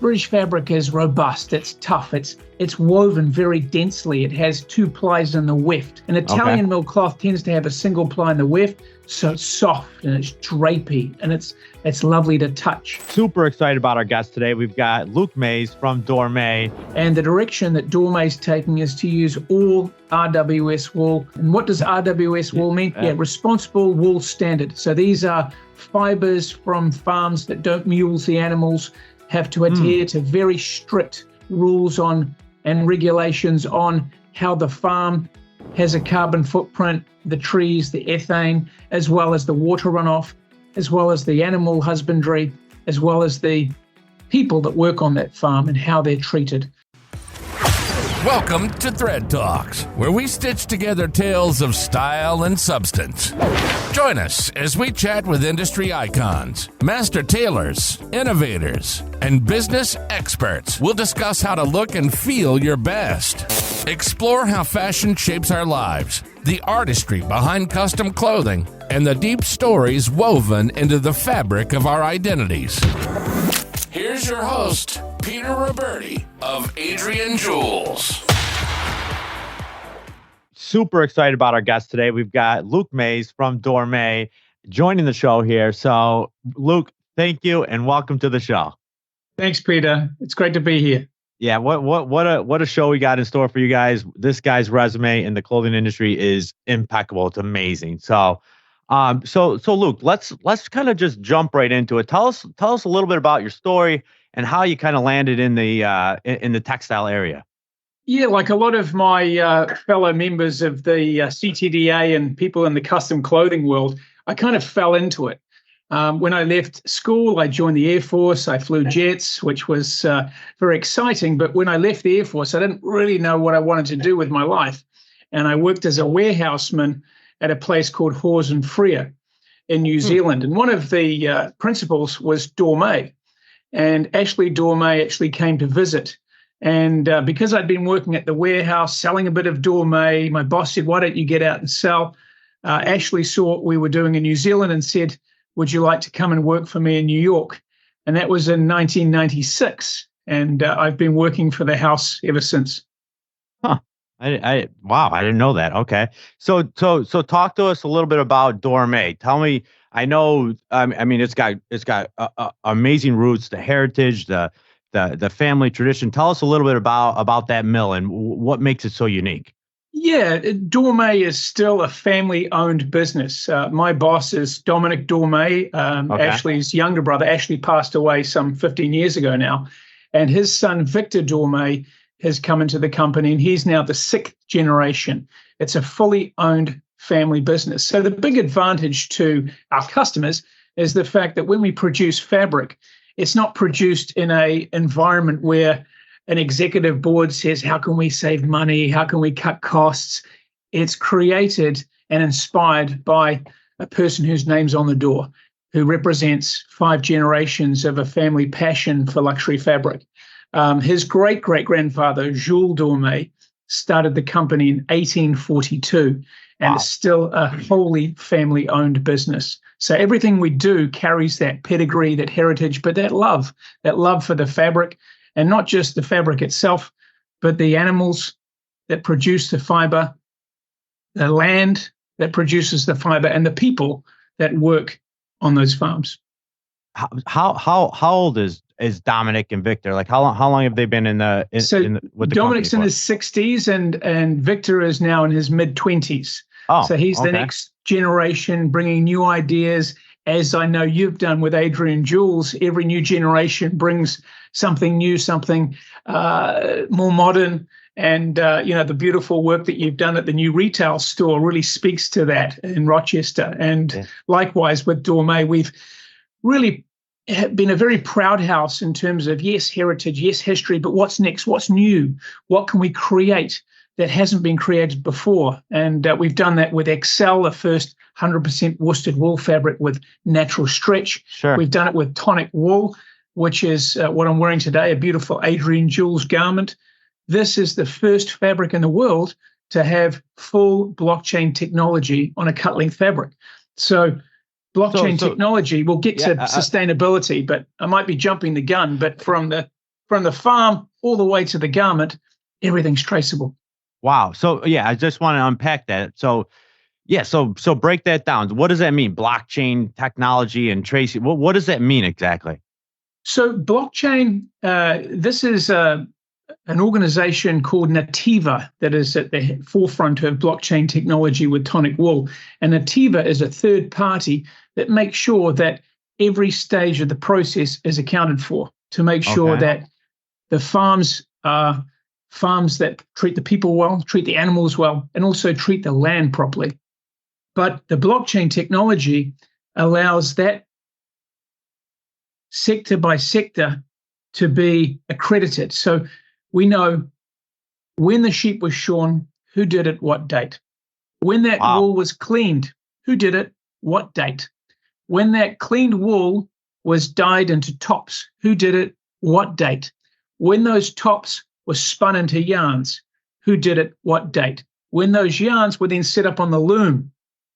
British fabric is robust, it's tough, it's woven very densely. It has 2 plies in the weft. An Italian mill cloth tends to have a single ply in the weft, so it's soft and it's drapey and it's lovely to touch. Super excited about our guest today. We've got Luke Mays from Dormeuil. And the direction that Dormeuy's taking is to use all RWS wool. And what does RWS wool mean? Responsible wool standard. So these are fibers from farms that don't mule the animals, have to adhere to very strict rules on and regulations on how the farm has a carbon footprint, the trees, the ethane, as well as the water runoff, as well as the animal husbandry, as well as the people that work on that farm and how they're treated. Welcome to Thread Talks, where we stitch together tales of style and substance. Join us as we chat with industry icons, master tailors, innovators, and business experts. We'll discuss how to look and feel your best. Explore how fashion shapes our lives, the artistry behind custom clothing, and the deep stories woven into the fabric of our identities. Here's your host, Peter Roberti of Adrian Jewels. Super excited about our guest today. We've got Luke Mays from Dormeuil joining the show here. So, Luke, thank you and welcome to the show. Thanks, Peter. It's great to be here. Yeah, what a show we got in store for you guys. This guy's resume in the clothing industry is impeccable. It's amazing. So Luke, let's kind of just jump right into it. Tell us a little bit about your story and how you kind of landed in the textile area. Yeah, like a lot of my fellow members of the CTDA and people in the custom clothing world, I kind of fell into it. When I left school, I joined the Air Force. I flew jets, which was very exciting. But when I left the Air Force, I didn't really know what I wanted to do with my life. And I worked as a warehouseman at a place called Hawes and Frere in New Zealand. And one of the principals was Dormeuil. And Ashley Dormeuil actually came to visit. And because I'd been working at the warehouse, selling a bit of Dormeuil, my boss said, "Why don't you get out and sell?" Ashley saw what we were doing in New Zealand and said, "Would you like to come and work for me in New York?" And that was in 1996. And I've been working for the house ever since. Huh. Wow, I didn't know that. Okay. So talk to us a little bit about Dormeuil. Tell me, I know, I mean, it's got amazing roots, the heritage, the family tradition. Tell us a little bit about that mill and what makes it so unique. Yeah, Dormeuil is still a family-owned business. My boss is Dominic Dormeuil, Ashley's younger brother. Ashley passed away some 15 years ago now. And his son, Victor Dormeuil, has come into the company, and he's now the 6th generation. It's a fully owned family business. So the big advantage to our customers is the fact that when we produce fabric, it's not produced in an environment where an executive board says, how can we save money? How can we cut costs? It's created and inspired by a person whose name's on the door, who represents 5 generations of a family passion for luxury fabric. His great-great-grandfather, Jules Dormeuil, started the company in 1842, and it's still a wholly family-owned business. So everything we do carries that pedigree, that heritage, but that love for the fabric, and not just the fabric itself, but the animals that produce the fiber, the land that produces the fiber, and the people that work on those farms. How old is Dominic and Victor? Like how long have they been with the Dominic's in company his 60s and Victor is now in his mid-20s. So he's the next generation, bringing new ideas. As I know you've done with Adrian Jewels, every new generation brings something new, something more modern. And, the beautiful work that you've done at the new retail store really speaks to that in Rochester. And likewise with Dormeuil, we've really been a very proud house in terms of, yes, heritage, yes, history, but what's next? What's new? What can we create that hasn't been created before? And we've done that with Excel, the first 100% worsted wool fabric with natural stretch. Sure. We've done it with tonic wool, which is what I'm wearing today, a beautiful Adrian Jewels garment. This is the first fabric in the world to have full blockchain technology on a cut-length fabric. So blockchain technology, we'll get to sustainability, but I might be jumping the gun. But from the from the farm all the way to the garment, everything's traceable. Wow. So yeah, I just want to unpack that. So yeah, so break that down. What does that mean? Blockchain technology and tracing. What does that mean exactly? So blockchain, this is an organization called Nativa that is at the forefront of blockchain technology with tonic wool. And Nativa is a third party that makes sure that every stage of the process is accounted for, to make sure that the farms are farms that treat the people well, treat the animals well, and also treat the land properly. But the blockchain technology allows that sector by sector to be accredited. So we know when the sheep was shorn, who did it, what date. When that wool was cleaned, who did it, what date. When that cleaned wool was dyed into tops, who did it, what date. When those tops were spun into yarns, who did it, what date. When those yarns were then set up on the loom,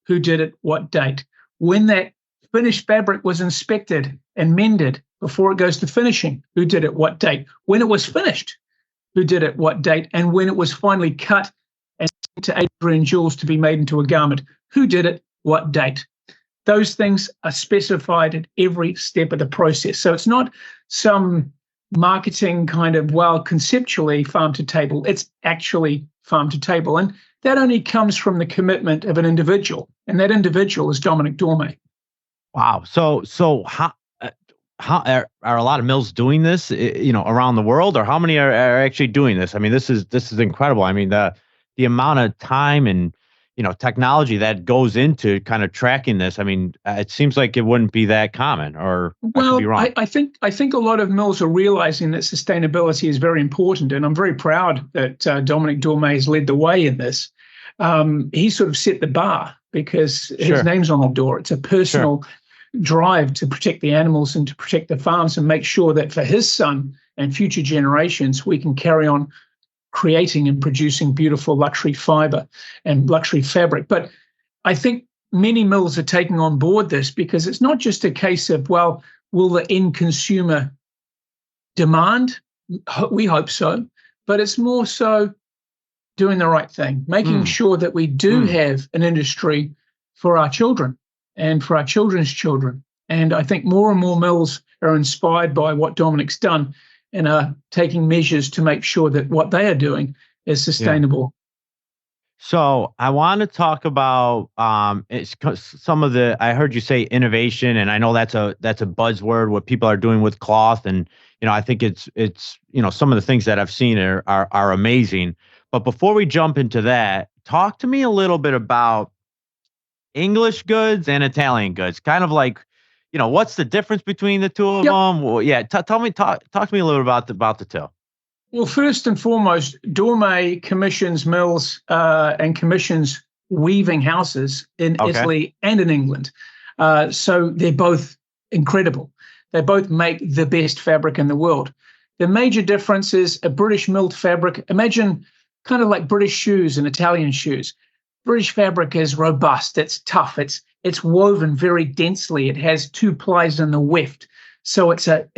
who did it, what date. When that finished fabric was inspected and mended before it goes to finishing, who did it, what date. When it was finished, who did it, what date. And when it was finally cut and sent to Adrian Jules to be made into a garment, who did it, what date. Those things are specified at every step of the process. So it's not some marketing kind of, well, conceptually farm to table. It's actually farm to table. And that only comes from the commitment of an individual. And that individual is Dominic Dormeuil. Wow. So how are a lot of mills doing this, around the world, or how many are actually doing this? I mean, this is incredible. I mean, the amount of time and, technology that goes into kind of tracking this. I mean, it seems like it wouldn't be that common, or I could be wrong. I think a lot of mills are realizing that sustainability is very important, and I'm very proud that Dominic Dormeuil has led the way in this. He sort of set the bar because his name's on the door. It's a personal drive to protect the animals and to protect the farms and make sure that for his son and future generations, we can carry on creating and producing beautiful luxury fiber and luxury fabric. But I think many mills are taking on board this because it's not just a case of, well, will the end consumer demand? We hope so. But it's more so doing the right thing, making sure that we do have an industry for our children and for our children's children. And I think more and more mills are inspired by what Dominic's done and are taking measures to make sure that what they are doing is sustainable. So I want to talk about some of the. I heard you say innovation, and I know that's a buzzword. What people are doing with cloth, and I think it's some of the things that I've seen are amazing. But before we jump into that, talk to me a little bit about English goods and Italian goods. Kind of like, what's the difference between the two of them? Well, talk to me a little bit about the two. Well, first and foremost, Dormeuil commissions mills and commissions weaving houses in Italy and in England. So they're both incredible. They both make the best fabric in the world. The major difference is a British milled fabric. Imagine kind of like British shoes and Italian shoes. British fabric is robust. It's tough. It's woven very densely. It has two plies in the weft. So it's a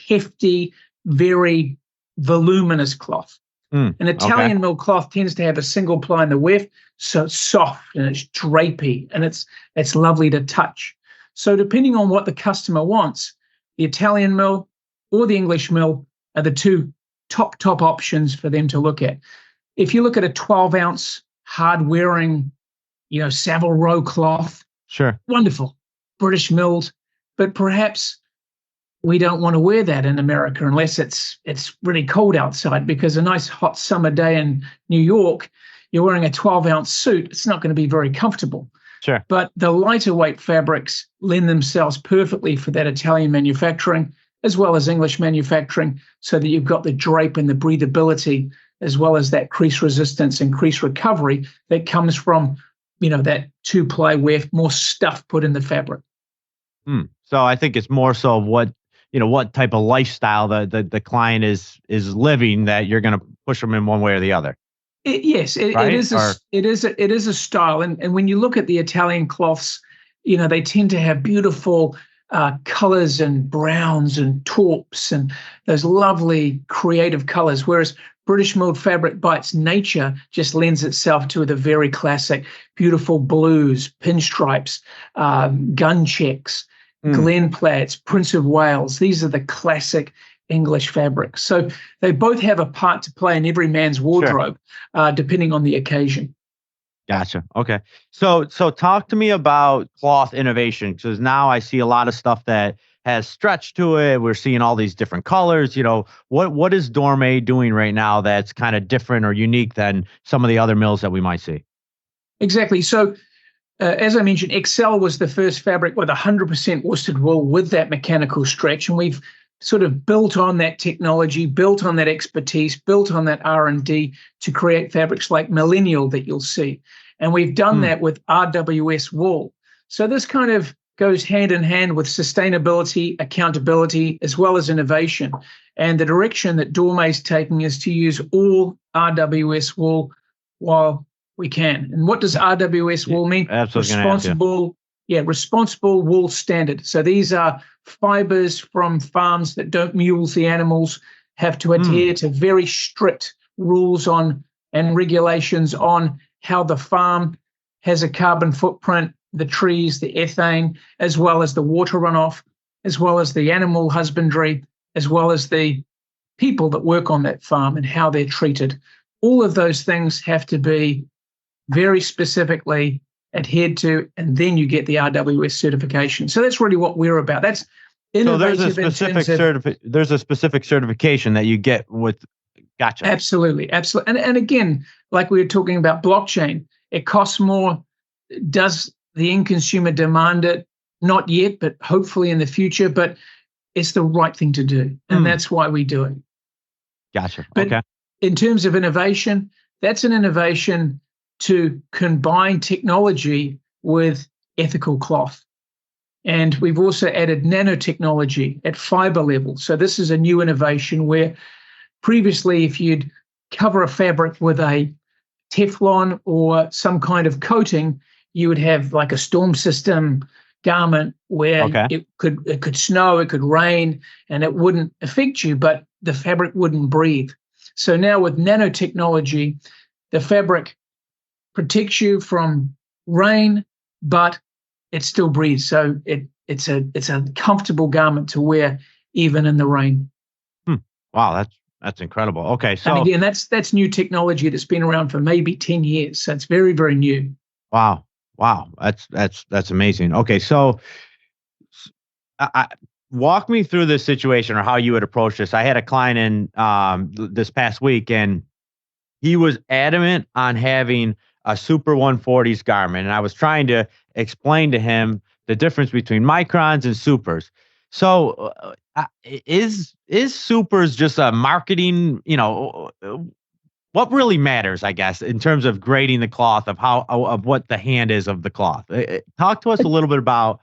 hefty, very voluminous cloth. An Italian mill cloth tends to have a single ply in the weft, so it's soft and it's drapey and it's lovely to touch. So depending on what the customer wants, the Italian mill or the English mill are the two top options for them to look at. If you look at a 12-ounce hard-wearing, Savile Row cloth, wonderful, British milled, but perhaps we don't want to wear that in America unless it's really cold outside, because a nice hot summer day in New York, you're wearing a 12-ounce suit, it's not going to be very comfortable. Sure. But the lighter weight fabrics lend themselves perfectly for that Italian manufacturing as well as English manufacturing, so that you've got the drape and the breathability as well as that crease resistance and crease recovery that comes from, that two-ply weft, more stuff put in the fabric. So I think it's more so what type of lifestyle the client is living that you're going to push them in one way or the other. It is a style. And when you look at the Italian cloths, they tend to have beautiful colors and browns and taupes and those lovely creative colors, whereas British milled fabric by its nature just lends itself to the very classic, beautiful blues, pinstripes, gun checks, Glen plaids, Prince of Wales. These are the classic English fabrics. So they both have a part to play in every man's wardrobe, depending on the occasion. Gotcha. Okay. So talk to me about cloth innovation, because now I see a lot of stuff that has stretch to it. We're seeing all these different colors. What is Dormeuil doing right now that's kind of different or unique than some of the other mills that we might see? Exactly. So as I mentioned, Excel was the first fabric with 100% worsted wool with that mechanical stretch, and we've sort of built on that technology, built on that expertise, built on that R&D to create fabrics like Millennial that you'll see. And we've done that with RWS wool. So this kind of goes hand in hand with sustainability, accountability, as well as innovation. And the direction that Dormeuil's taking is to use all RWS wool while we can. And what does RWS wool mean? Responsible wool standard. So these are fibers from farms that don't mule the animals, have to adhere to very strict rules on and regulations on how the farm has a carbon footprint, the trees, the ethane, as well as the water runoff, as well as the animal husbandry, as well as the people that work on that farm and how they're treated. All of those things have to be very specifically adhered to, and then you get the RWS certification. So that's really what we're about. That's innovative. So there's a specific certification that you get with. Gotcha. Absolutely. And again, like we were talking about blockchain, it costs more. Does the end consumer demand it? Not yet, but hopefully in the future. But it's the right thing to do, and that's why we do it. Gotcha. But in terms of innovation, that's an innovation to combine technology with ethical cloth. And we've also added nanotechnology at fiber level. So this is a new innovation where previously, if you'd cover a fabric with a Teflon or some kind of coating, you would have like a storm system garment where it could snow, it could rain, and it wouldn't affect you, but the fabric wouldn't breathe. So now with nanotechnology, the fabric protects you from rain, but it still breathes. So it's a comfortable garment to wear even in the rain. Wow, that's incredible. Okay, so and again, that's new technology that's been around for maybe 10 years. So it's very, very new. Wow, that's amazing. Okay, so walk me through this situation or how you would approach this. I had a client in this past week, and he was adamant on having a Super 140s garment, and I was trying to explain to him the difference between Microns and Supers. So is Supers just a marketing, what really matters, I guess, in terms of grading the cloth of what the hand is of the cloth? Talk to us a little bit about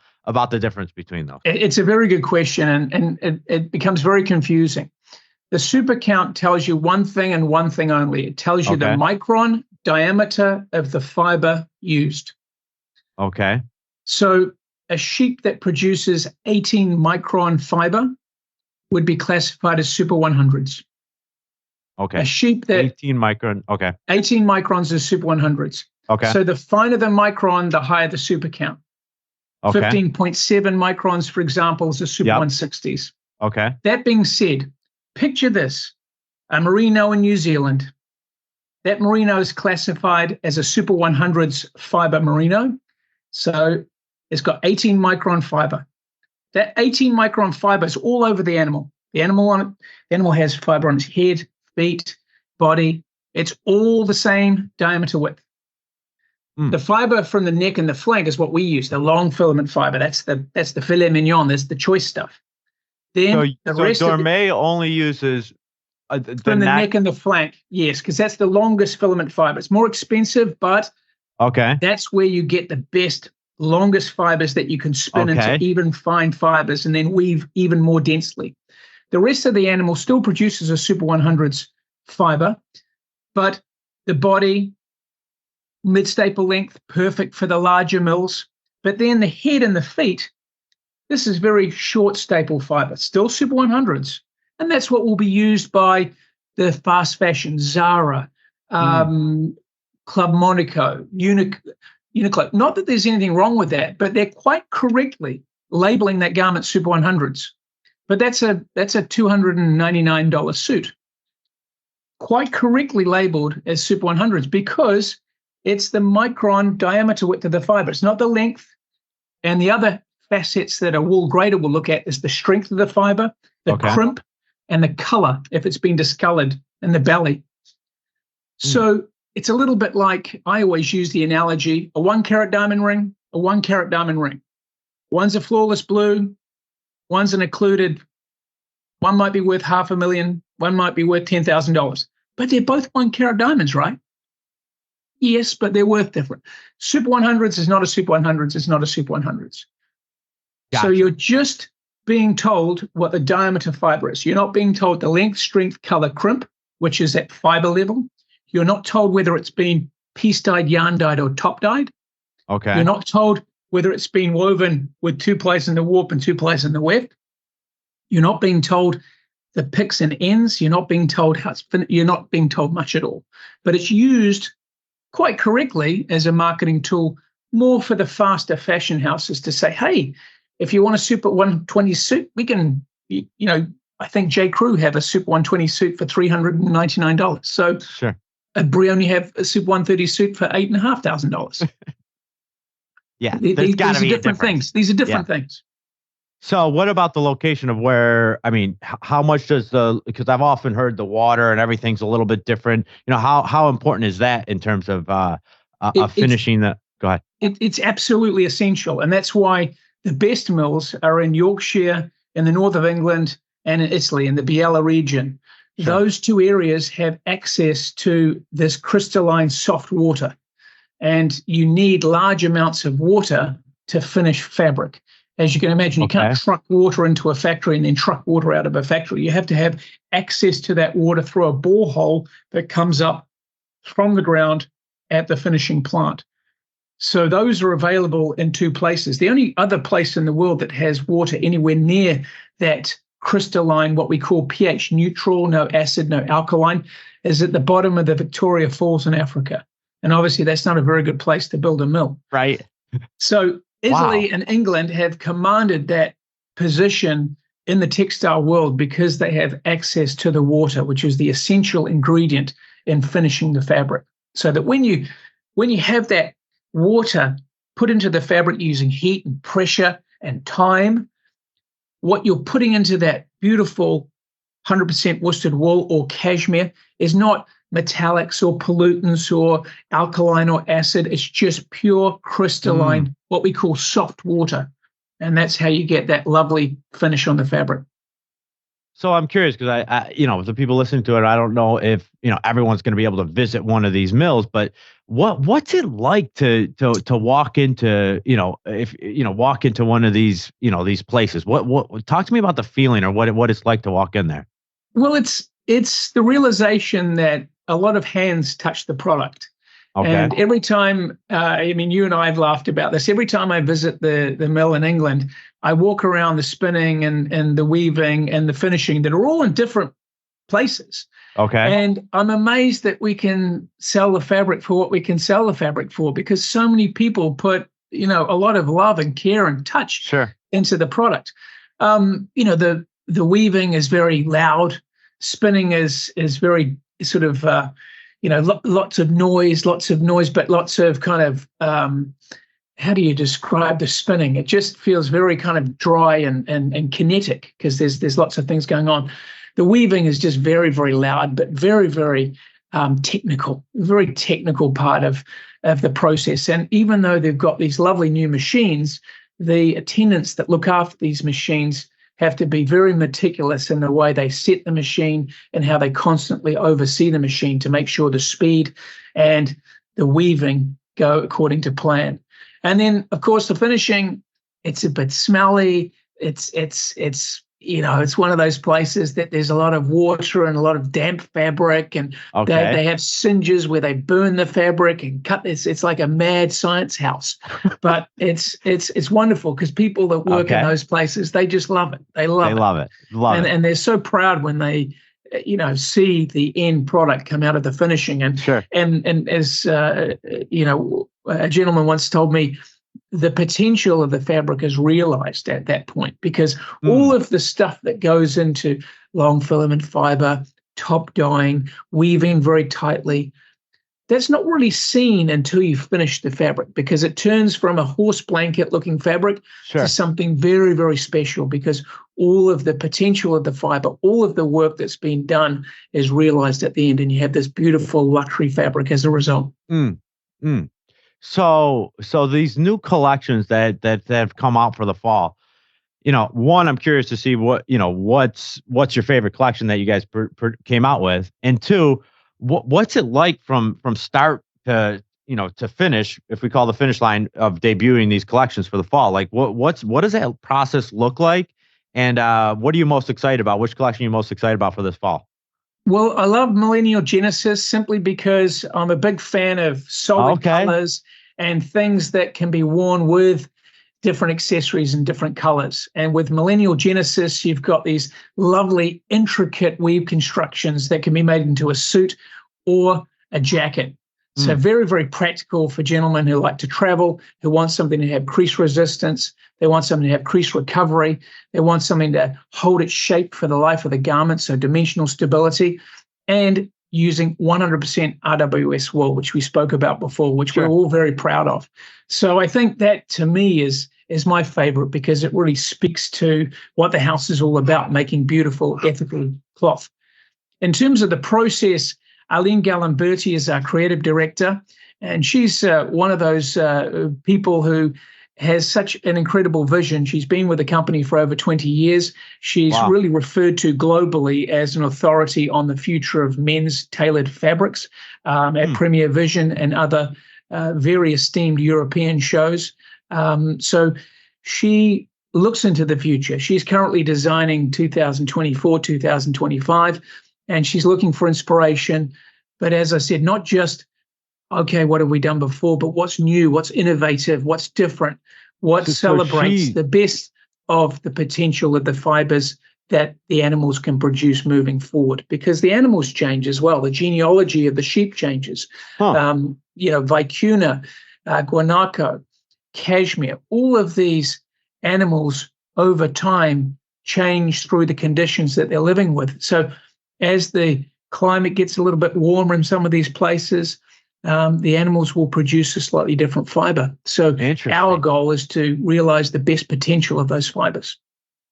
the difference between those. It's a very good question, and it becomes very confusing. The super count tells you one thing and one thing only. It tells you the micron diameter of the fiber used. Okay. So a sheep that produces 18 micron fiber would be classified as Super 100s. Okay. A sheep that 18 micron. Okay. 18 microns is Super 100s. Okay. So the finer the micron, the higher the super count. Okay. 15.7 microns, for example, is a Super 160s. Okay. That being said, picture this: a merino in New Zealand. That merino is classified as a Super 100s fiber merino. So it's got 18 micron fiber. That 18 micron fiber is all over the animal. The animal has fiber on its head, feet, body. It's all the same diameter width. The fiber from the neck and the flank is what we use, the long filament fiber. That's the filet mignon. That's the choice stuff. Then the rest Dormeuil only uses from the neck and the flank, yes, because that's the longest filament fiber. It's more expensive, but that's where you get the best, longest fibers that you can spin into even fine fibers and then weave even more densely. The rest of the animal still produces a Super 100s fiber, but the body, mid-staple length, perfect for the larger mills. But then the head and the feet, This is very short staple fiber, still Super 100s. And that's what will be used by the fast fashion, Zara, Club Monaco, Uniqlo. Not that there's anything wrong with that, but they're quite correctly labeling that garment Super 100s. But that's a $299 suit. Quite correctly labeled as Super 100s because it's the micron diameter width of the fiber. It's not the length. And the other facets that a wool grader will look at is the strength of the fiber, the crimp, and the color, if it's been discolored in the belly. So it's a little bit like, I always use the analogy, a 1-carat diamond ring, a 1-carat diamond ring. One's a flawless blue, one's an occluded, one might be worth $500,000, one might be worth $10,000. But they're both 1-carat diamonds, right? Yes, but they're worth different. Super 100s is not a Super 100s, it's not a Super 100s. Gotcha. So you're just being told what the diameter fiber is. You're not being told the length, strength, color, crimp, which is at fiber level. You're not told whether it's been piece dyed, yarn dyed, or top dyed. Okay. You're not told whether it's been woven with 2 plays in the warp and 2 plays in the weft. You're not being told the picks and ends. You're not being told how it's you're not being told much at all. But it's used quite correctly as a marketing tool, more for the faster fashion houses to say, hey, if you want a Super 120 suit, we can, I think J. Crew have a Super 120 suit for $399. So sure. Brioni have a Super 130 suit for $8,500. Yeah, these are different things. These are different things. So what about the location of where, how much does because I've often heard the water and everything's a little bit different. How important is that in terms of finishing the, go ahead. It's absolutely essential. And that's why the best mills are in Yorkshire, in the north of England, and in Italy, in the Biella region. Sure. Those 2 areas have access to this crystalline soft water. And you need large amounts of water to finish fabric. As you can imagine, you can't truck water into a factory and then truck water out of a factory. You have to have access to that water through a borehole that comes up from the ground at the finishing plant. So those are available in 2 places. The only other place in the world that has water anywhere near that crystalline, what we call pH neutral, no acid, no alkaline, is at the bottom of the Victoria Falls in Africa. And obviously that's not a very good place to build a mill. Right. So Italy and England have commanded that position in the textile world because they have access to the water, which is the essential ingredient in finishing the fabric. So that when you have that water put into the fabric using heat and pressure and time, what you're putting into that beautiful 100% worsted wool or cashmere is not metallics or pollutants or alkaline or acid. It's just pure crystalline, what we call soft water. And that's how you get that lovely finish on the fabric. So I'm curious because I the people listening to it, I don't know if, everyone's going to be able to visit one of these mills, but what's it like to walk into, walk into one of these, these places? What talk to me about the feeling or what it's like to walk in there. Well, it's the realization that a lot of hands touch the product. Okay. And every time, you and I have laughed about this, every time I visit the mill in England, I walk around the spinning and the weaving and the finishing that are all in different places. Okay. And I'm amazed that we can sell the fabric for what we can sell the fabric for, because so many people put, a lot of love and care and touch into the product. The weaving is very loud. Spinning is very sort of, lots of noise, but lots of kind of, how do you describe the spinning? It just feels very kind of dry and kinetic because there's lots of things going on. The weaving is just very, very loud, but very, very technical, very technical part of the process. And even though they've got these lovely new machines, the attendants that look after these machines have to be very meticulous in the way they set the machine and how they constantly oversee the machine to make sure the speed and the weaving go according to plan. And then, of course, the finishing, it's a bit smelly. It's it's one of those places that there's a lot of water and a lot of damp fabric, and they have singes where they burn the fabric and cut this. It's like a mad science house, but it's wonderful because people that work in those places, they just love it. They love it. And they're so proud when they, see the end product come out of the finishing. And and as a gentleman once told me, the potential of the fabric is realized at that point, because all of the stuff that goes into long filament fiber, top dyeing, weaving very tightly, that's not really seen until you finish the fabric, because it turns from a horse blanket looking fabric to something very, very special, because all of the potential of the fiber, all of the work that's been done is realized at the end, and you have this beautiful luxury fabric as a result. So these new collections that have come out for the fall, one, I'm curious to see what's your favorite collection that you guys came out with, and two, what's it like from start to to finish, if we call the finish line of debuting these collections for the fall? Like what does that process look like, and what are you most excited about? Which collection are you most excited about for this fall? Well, I love Millennial Genesis simply because I'm a big fan of solid colors and things that can be worn with different accessories and different colors. And with Millennial Genesis, you've got these lovely, intricate weave constructions that can be made into a suit or a jacket. So very, very practical for gentlemen who like to travel, who want something to have crease resistance. They want something to have crease recovery. They want something to hold its shape for the life of the garment, so dimensional stability, and using 100% RWS wool, which we spoke about before, which we're all very proud of. So I think that, to me, is my favorite, because it really speaks to what the house is all about, making beautiful, ethical cloth. In terms of the process, Aline Galimberti is our creative director, and she's one of those people who has such an incredible vision. She's been with the company for over 20 years. She's really referred to globally as an authority on the future of men's tailored fabrics at Premier Vision and other very esteemed European shows. So she looks into the future. She's currently designing 2024, 2025. And she's looking for inspiration. But as I said, not just, what have we done before, but what's new, what's innovative, what's different, what celebrates the best of the potential of the fibers that the animals can produce moving forward. Because the animals change as well. The genealogy of the sheep changes. Vicuna, guanaco, cashmere, all of these animals over time change through the conditions that they're living with. So as the climate gets a little bit warmer in some of these places, the animals will produce a slightly different fiber. So our goal is to realize the best potential of those fibers.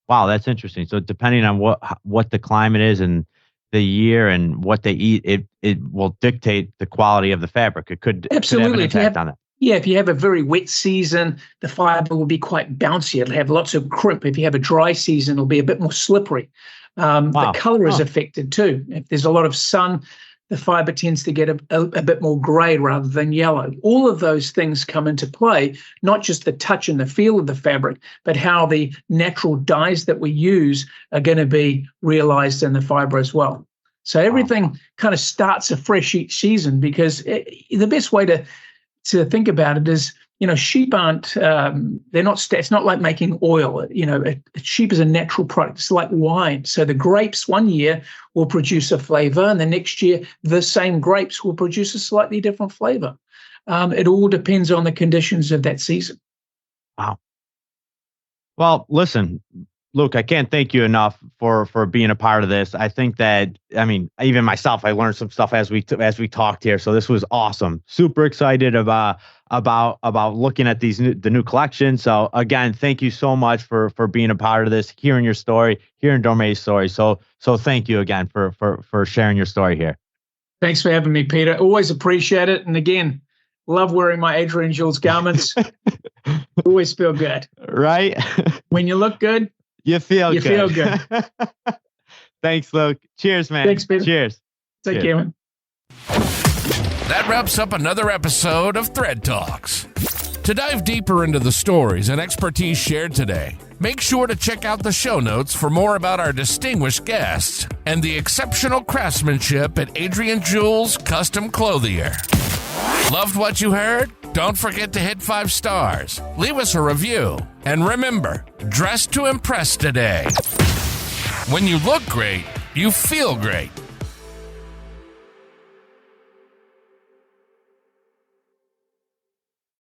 Wow, that's interesting. So depending on what the climate is and the year and what they eat, it will dictate the quality of the fabric. It could absolutely have an impact on it. Yeah, if you have a very wet season, the fiber will be quite bouncy. It'll have lots of crimp. If you have a dry season, it'll be a bit more slippery. The color is affected too. If there's a lot of sun, the fiber tends to get a bit more gray rather than yellow. All of those things come into play, not just the touch and the feel of the fabric, but how the natural dyes that we use are going to be realized in the fiber as well. So everything kind of starts afresh each season, because the best way to think about it is, sheep aren't, it's not like making oil. A sheep is a natural product. It's like wine. So the grapes one year will produce a flavor, and the next year, the same grapes will produce a slightly different flavor. It all depends on the conditions of that season. Wow. Well, listen, Luke, I can't thank you enough for being a part of this. I think that, even myself, I learned some stuff as we talked here. So this was awesome. Super excited about looking at the new collection. So again, thank you so much for being a part of this, hearing your story, hearing Dormeuil's story. So thank you again for sharing your story here. Thanks for having me, Peter. Always appreciate it. And again, love wearing my Adrian Jules garments. Always feel good. Right? When you look good, you feel good. Thanks, Luke. Cheers, man. Thanks, Peter. Cheers. Take care, man. That wraps up another episode of Thread Talks. To dive deeper into the stories and expertise shared today, make sure to check out the show notes for more about our distinguished guests and the exceptional craftsmanship at Adrian Jules Custom Clothier. Loved what you heard? Don't forget to hit 5 stars, leave us a review, and remember, dress to impress today. When you look great, you feel great.